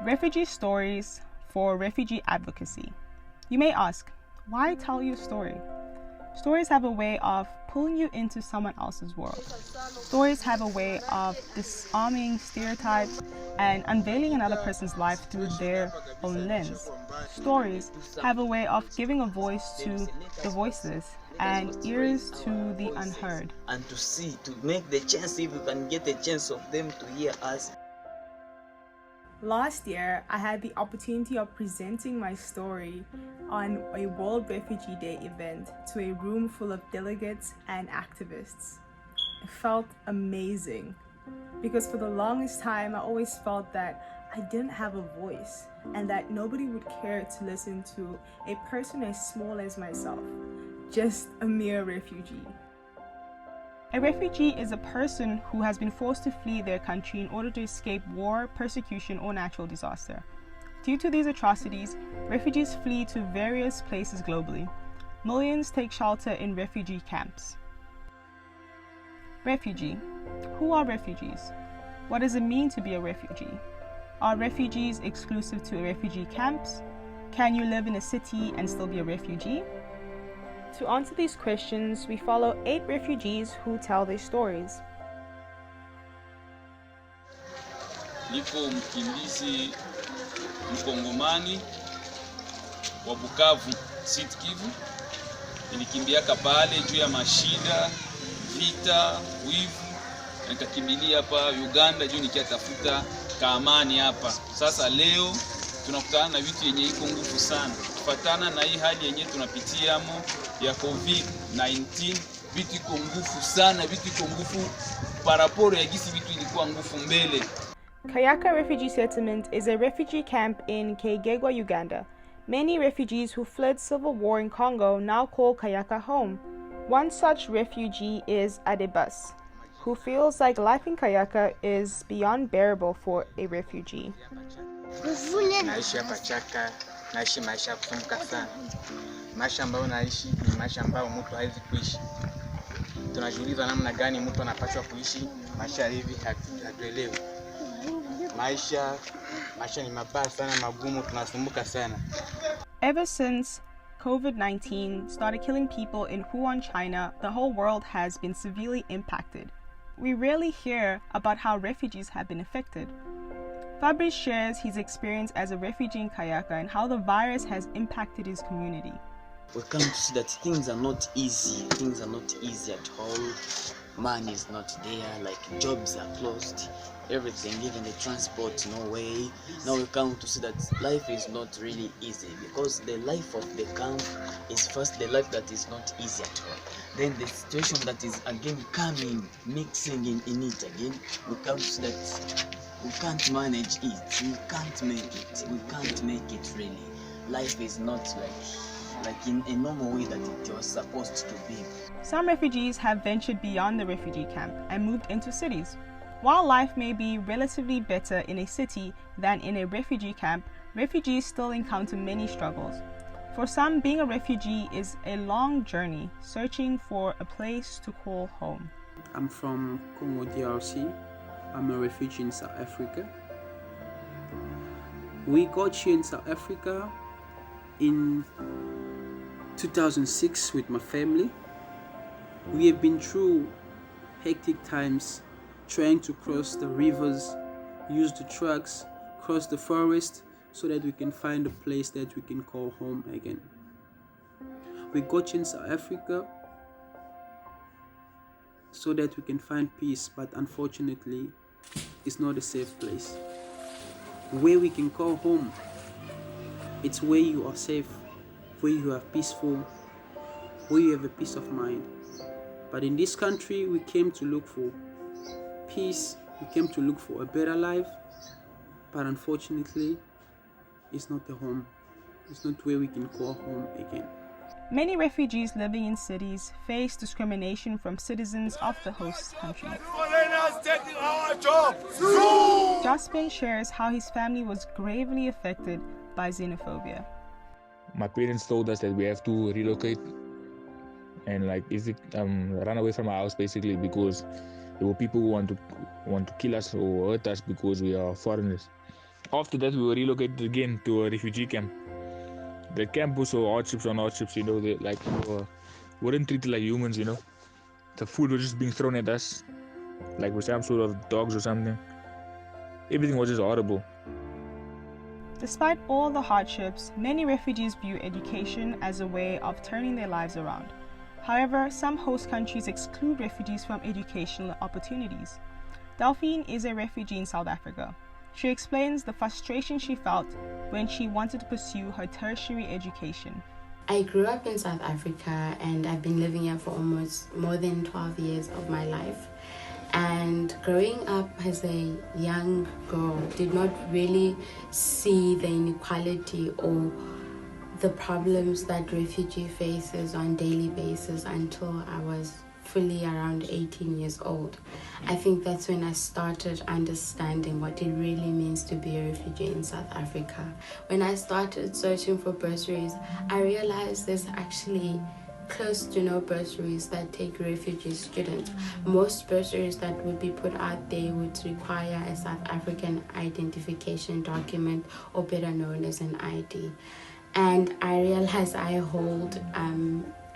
Refugee stories for refugee advocacy. You may ask, why tell your story? Stories have a way of pulling you into someone else's world. Stories have a way of disarming stereotypes and unveiling another person's life through their own lens. Stories have a way of giving a voice to the voiceless and ears to the unheard. And to see, to make the chance, if we can get a chance of them to hear us. Last year, I had the opportunity of presenting my story on a World Refugee Day event to a room full of delegates and activists. It felt amazing because for the longest time, I always felt that I didn't have a voice and that nobody would care to listen to a person as small as myself, just a mere refugee. A refugee is a person who has been forced to flee their country in order to escape war, persecution, or natural disaster. Due to these atrocities, refugees flee to various places globally. Millions take shelter in refugee camps. Refugee. Who are refugees? What does it mean to be a refugee? Are refugees exclusive to refugee camps? Can you live in a city and still be a refugee? To answer these questions, we follow 8 refugees who tell their stories. Niko mkimbizi mkongomani wa Bukavu, Sud Kivu. Nilikimbiaka pale juu ya mashida, vita, wivu. Nikakimbilia hapa Uganda juu nikiatafuta kaamani hapa. Sasa leo tunakutana na vitu yenye iko nguvu sana. Kufatana na hii hali yenye tunapitiamo ya COVID-19, vitu iko nguvu sana, vitu iko nguvu paraporo ya gisi vitu ilikuwa nguvu mbele. Kayaka Refugee Settlement is a refugee camp in Kagegwa, Uganda. Many refugees who fled civil war in Congo now call Kayaka home. One such refugee is Adebus, who feels like life in Kayaka is beyond bearable for a refugee. Naishi hapa Chaka, naishi maisha ya kufumuka sana. Maisha ambayo naishi ni maisha ambayo mtu hawezi kuishi. Tunajiuliza namna gani mtu anapaswa kuishi maisha hivi, hatuelewi. Maisha ni mabaya sana, magumu, tunasumbuka sana. Ever since COVID-19 started killing people in Wuhan, China, the whole world has been severely impacted. We rarely hear about how refugees have been affected. Fabrice shares his experience as a refugee in Kayaka and how the virus has impacted his community. We come to see that things are not easy. Things are not easy at all. Money is not there, like jobs are closed. Everything, even the transport, no way. Now we come to see that life is not really easy because the life of the camp is first the life that is not easy at all. Then the situation that is again coming, mixing in it again, we come to see that we can't manage it, we can't make it really. Life is not like in a normal way that it was supposed to be. Some refugees have ventured beyond the refugee camp and moved into cities. While life may be relatively better in a city than in a refugee camp, refugees still encounter many struggles. For some, being a refugee is a long journey, searching for a place to call home. I'm from Congo DRC. I'm a refugee in South Africa. We got here in South Africa in 2006 with my family. We have been through hectic times trying to cross the rivers, use the trucks, cross the forest so that we can find a place that we can call home again. We got in South Africa so that we can find peace, but unfortunately, it's not a safe place. Where we can call home, it's where you are safe, where you are peaceful, where you have a peace of mind. But in this country, we came to look for peace, we came to look for a better life, but unfortunately, it's not a home. It's not where we can call home again. Many refugees living in cities face discrimination from citizens of the host country. Jaspin shares how his family was gravely affected by xenophobia. My parents told us that we have to relocate and run away from our house basically because There were people who want to kill us or hurt us because we are foreigners. After that, we were relocated again to a refugee camp. The camp was so hardships on hardships, we weren't treated like humans, The food was just being thrown at us, like we're some sort of dogs or something. Everything was just horrible. Despite all the hardships, many refugees view education as a way of turning their lives around. However, some host countries exclude refugees from educational opportunities. Delphine is a refugee in South Africa. She explains the frustration she felt when she wanted to pursue her tertiary education. I grew up in South Africa and I've been living here for almost more than 12 years of my life. And growing up as a young girl did not really see the inequality or the problems that refugee faces on daily basis until I was fully around 18 years old. I think that's when I started understanding what it really means to be a refugee in South Africa. When I started searching for bursaries, I realized there's actually close to no bursaries that take refugee students. Most bursaries that would be put out there would require a South African identification document, or better known as an ID. And I realized I hold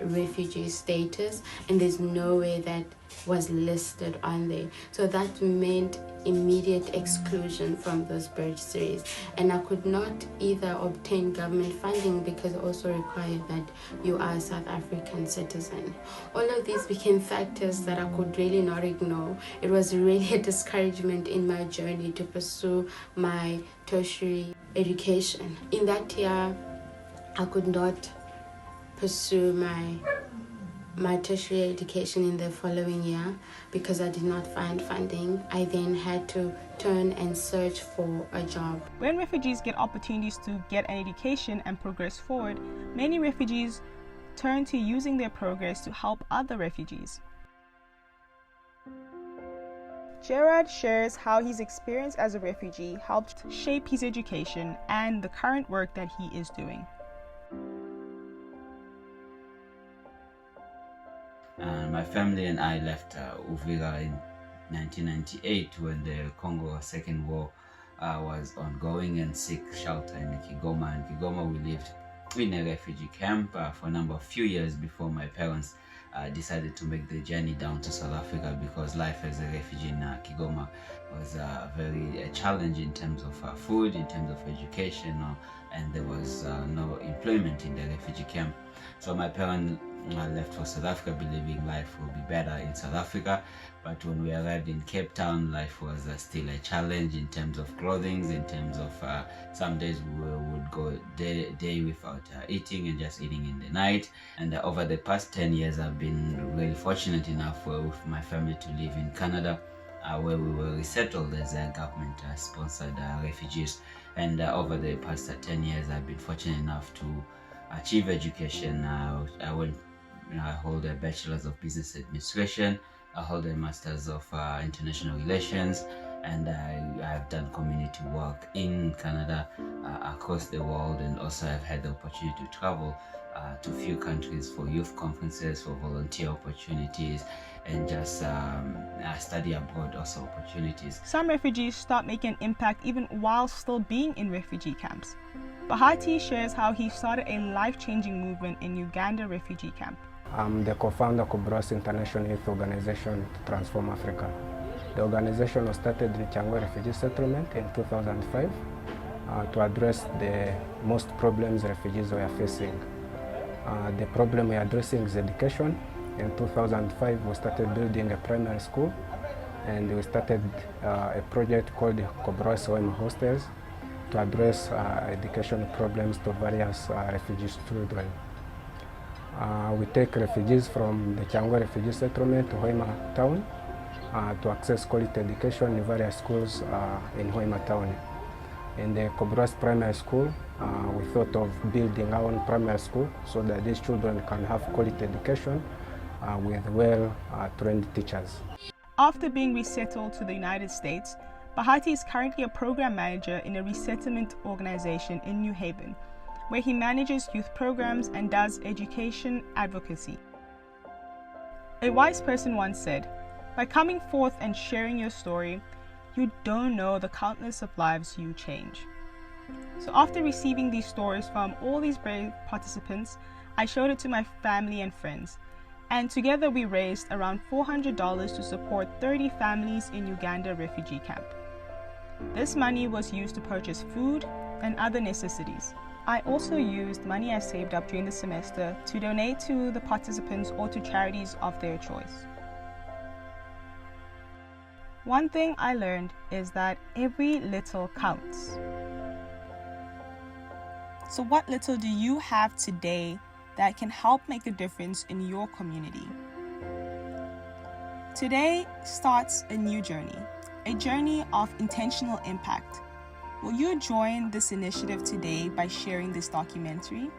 refugee status, and there's no way that was listed on there. So that meant immediate exclusion from those bursaries, and I could not either obtain government funding because it also required that you are a South African citizen. All of these became factors that I could really not ignore. It was really a discouragement in my journey to pursue my tertiary education. In that year, I could not pursue my tertiary education in the following year because I did not find funding. I then had to turn and search for a job. When refugees get opportunities to get an education and progress forward, many refugees turn to using their progress to help other refugees. Gerard shares how his experience as a refugee helped shape his education and the current work that he is doing. My family and I left Uvira in 1998 when the Congo Second War was ongoing, and seek shelter in Kigoma. In Kigoma, we lived in a refugee camp for a few years before my parents decided to make the journey down to South Africa, because life as a refugee in Kigoma was very challenge in terms of food, in terms of education, and there was no employment in the refugee camp. So my parents left for South Africa, believing life will be better in South Africa. But when we arrived in Cape Town, life was still a challenge in terms of clothing, in terms of some days we would go day without eating and just eating in the night. And over the past 10 years, I've been really fortunate enough with my family to live in Canada, where we were resettled as government-sponsored refugees. And over the past 10 years, I've been fortunate enough to achieve education. I hold a Bachelor's of Business Administration. I hold a Master's of International Relations, and I have done community work in Canada, across the world, and also I've had the opportunity to travel to a few countries for youth conferences, for volunteer opportunities, and just study abroad also opportunities. Some refugees start making an impact even while still being in refugee camps. Bahati shares how he started a life-changing movement in Uganda refugee camp. I'm the co-founder of Cobros International Youth Organization to Transform Africa. The organization was started in Changwa Refugee Settlement in 2005 to address the most problems refugees were facing. The problem we're addressing is education. In 2005, we started building a primary school, and we started a project called Cobros Hoima Hostels to address education problems to various refugee children. We take refugees from the Changwa Refugee Settlement to Hoima Town to access quality education in various schools in Hoima Town. In the Cobros Primary School, we thought of building our own primary school so that these children can have quality education with well-trained teachers. After being resettled to the United States, Bahati is currently a program manager in a resettlement organization in New Haven, where he manages youth programs and does education advocacy. A wise person once said, By coming forth and sharing your story, you don't know the countless of lives you change. So after receiving these stories from all these brave participants, I showed it to my family and friends, and together we raised around $400 to support 30 families in Uganda refugee camp. This money was used to purchase food and other necessities. I also used money I saved up during the semester to donate to the participants or to charities of their choice. One thing I learned is that every little counts. So what little do you have today that can help make a difference in your community? Today starts a new journey, a journey of intentional impact. Will you join this initiative today by sharing this documentary?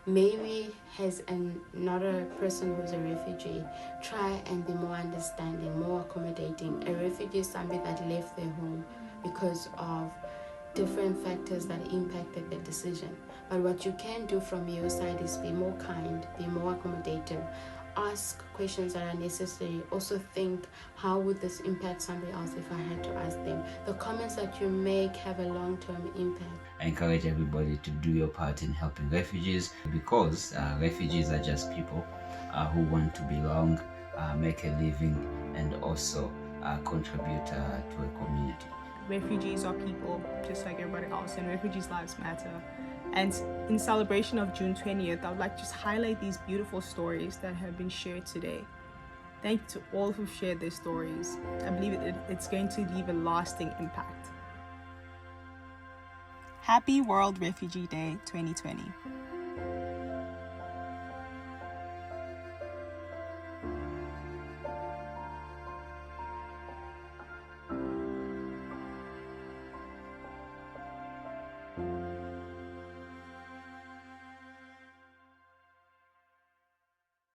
Maybe as another person who's a refugee, try and be more understanding, more accommodating. A refugee is somebody that left their home because of different factors that impacted their decision. But what you can do from your side is be more kind, be more accommodative, ask questions that are necessary. Also think, how would this impact somebody else if I had to ask them? The comments that you make have a long-term impact. I encourage everybody to do your part in helping refugees, because refugees are just people who want to belong, make a living, and also contribute to a community. Refugees are people just like everybody else, and refugees' lives matter. And in celebration of June 20th, I would like to just highlight these beautiful stories that have been shared today. Thank you to all who've shared their stories. I believe it's going to leave a lasting impact. Happy World Refugee Day 2020.